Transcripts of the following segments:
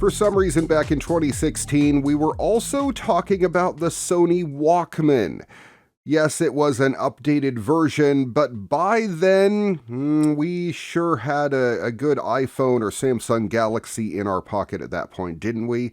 For some reason, back in 2016, we were also talking about the Sony Walkman. Yes, it was an updated version, but by then, we sure had a good iPhone or Samsung Galaxy in our pocket at that point, didn't we?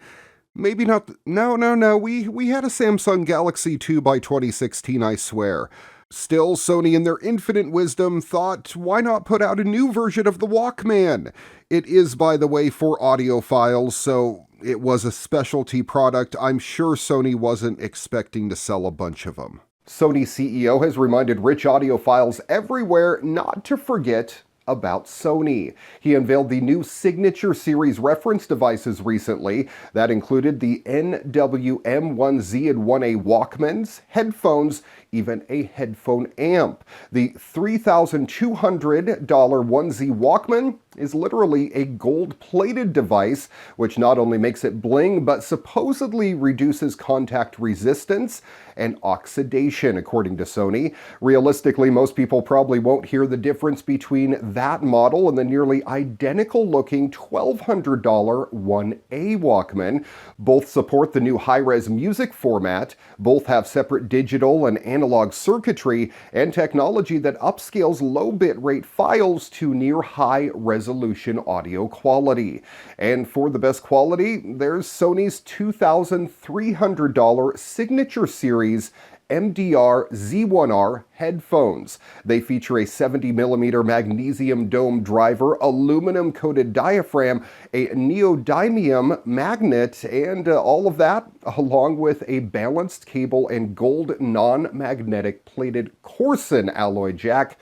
Maybe not. No. We had a Samsung Galaxy 2 by 2016, I swear. Still, Sony in their infinite wisdom thought, why not put out a new version of the Walkman? It is, by the way, for audiophiles, so it was a specialty product. I'm sure Sony wasn't expecting to sell a bunch of them. Sony CEO has reminded rich audiophiles everywhere not to forget about Sony. He unveiled the new Signature Series reference devices recently. That included the NWM1Z and 1A Walkmans, headphones, even a headphone amp. The $3,200 1Z Walkman is literally a gold-plated device, which not only makes it bling, but supposedly reduces contact resistance and oxidation, according to Sony. Realistically, most people probably won't hear the difference between that model and the nearly identical-looking $1,200 1A Walkman. Both support the new high-res music format. Both have separate digital and analog circuitry and technology that upscales low bitrate files to near high resolution audio quality. And for the best quality, there's Sony's $2,300 Signature Series MDR Z1R headphones. They feature a 70mm magnesium dome driver, aluminum-coated diaphragm, a neodymium magnet, and all of that along with a balanced cable and gold non-magnetic plated Corson alloy jack.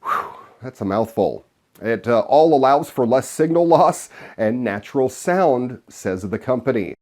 Whew, that's a mouthful. It all allows for less signal loss and natural sound, says the company.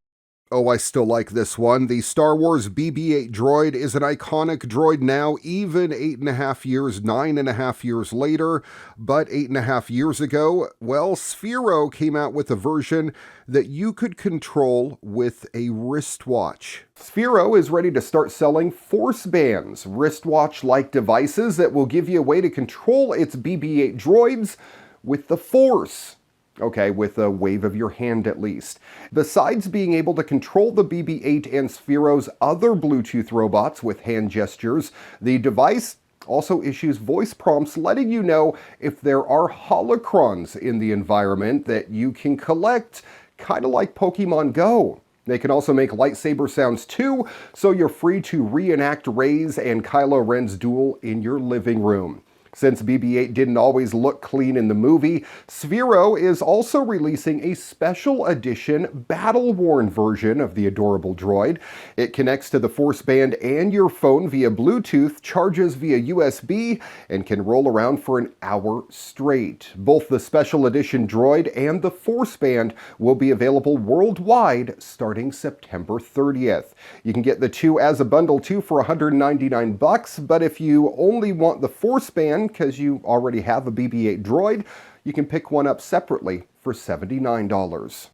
Oh, I still like this one. The Star Wars BB-8 droid is an iconic droid now, even 9.5 years later. But 8.5 years ago, well, Sphero came out with a version that you could control with a wristwatch. Sphero is ready to start selling Force Bands, wristwatch-like devices that will give you a way to control its BB-8 droids with the Force. Okay, with a wave of your hand at least. Besides being able to control the BB-8 and Sphero's other Bluetooth robots with hand gestures, the device also issues voice prompts letting you know if there are holocrons in the environment that you can collect, kind of like Pokemon Go. They can also make lightsaber sounds too, so you're free to reenact Rey's and Kylo Ren's duel in your living room. Since BB-8 didn't always look clean in the movie, Sphero is also releasing a special edition battle-worn version of the adorable droid. It connects to the Force Band and your phone via Bluetooth, charges via USB, and can roll around for an hour straight. Both the special edition droid and the Force Band will be available worldwide starting September 30th. You can get the two as a bundle too for $199, but if you only want the Force Band because you already have a BB-8 droid, you can pick one up separately for $79.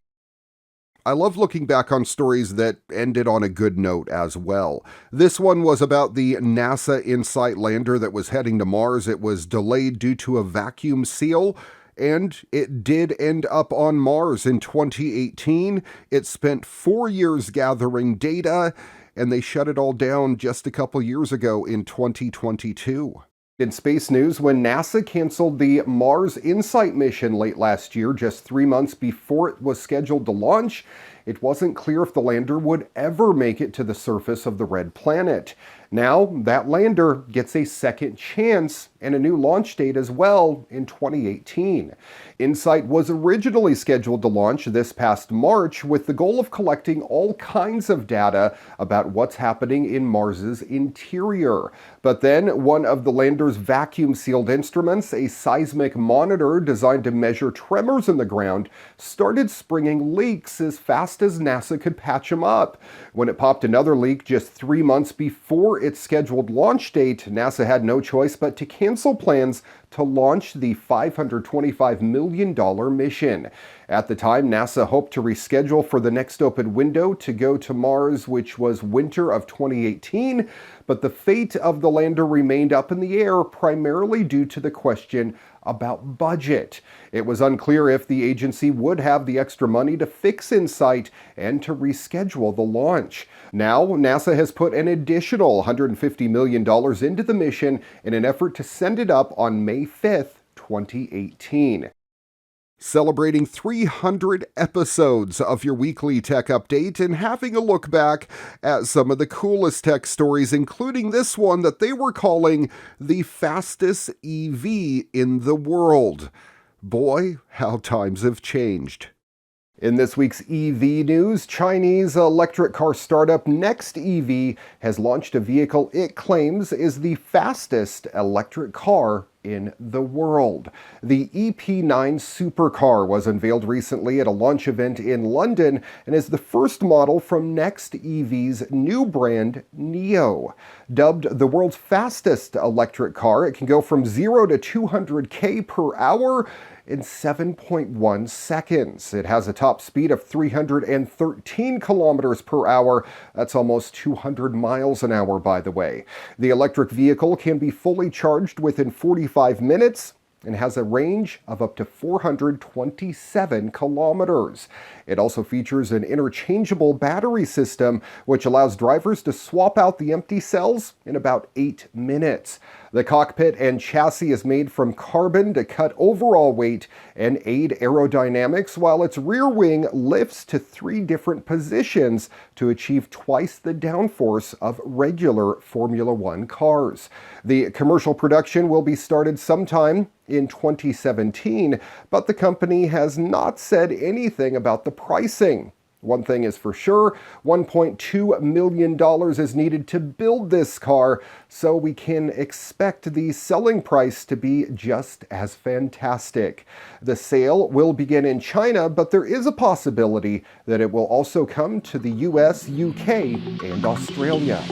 I love looking back on stories that ended on a good note as well. This one was about the NASA InSight lander that was heading to Mars. It was delayed due to a vacuum seal, and it did end up on Mars in 2018. It spent 4 years gathering data, and they shut it all down just a couple years ago in 2022. In space news, when NASA canceled the Mars InSight mission late last year, just 3 months before it was scheduled to launch, it wasn't clear if the lander would ever make it to the surface of the red planet. Now, that lander gets a second chance and a new launch date as well in 2018. InSight was originally scheduled to launch this past March with the goal of collecting all kinds of data about what's happening in Mars's interior. But then one of the lander's vacuum-sealed instruments, a seismic monitor designed to measure tremors in the ground, started springing leaks as fast as NASA could patch them up. When it popped another leak just 3 months before its scheduled launch date, NASA had no choice but to cancel plans to launch the $525 million mission. At the time, NASA hoped to reschedule for the next open window to go to Mars, which was winter of 2018, but the fate of the lander remained up in the air, primarily due to the question about budget. It was unclear if the agency would have the extra money to fix InSight and to reschedule the launch. Now, NASA has put an additional $150 million into the mission in an effort to send it up on May 5th, 2018. Celebrating 300 episodes of your weekly tech update and having a look back at some of the coolest tech stories, including this one that they were calling the fastest EV in the world. Boy, how times have changed. In this week's EV news, Chinese electric car startup Next EV has launched a vehicle it claims is the fastest electric car in the world. The EP9 supercar was unveiled recently at a launch event in London and is the first model from Next EV's new brand, Neo. Dubbed the world's fastest electric car, it can go from 0 to 200 per hour in 7.1 seconds. It has a top speed of 313 kilometers per hour. That's almost 200 miles an hour, by the way. The electric vehicle can be fully charged within 45 minutes and has a range of up to 427 kilometers. It also features an interchangeable battery system, which allows drivers to swap out the empty cells in about 8 minutes. The cockpit and chassis is made from carbon to cut overall weight and aid aerodynamics, while its rear wing lifts to 3 different positions to achieve twice the downforce of regular Formula One cars. The commercial production will be started sometime in 2017, but the company has not said anything about the pricing. One thing is for sure, $1.2 million is needed to build this car, so we can expect the selling price to be just as fantastic. The sale will begin in China, but there is a possibility that it will also come to the US, UK, and Australia.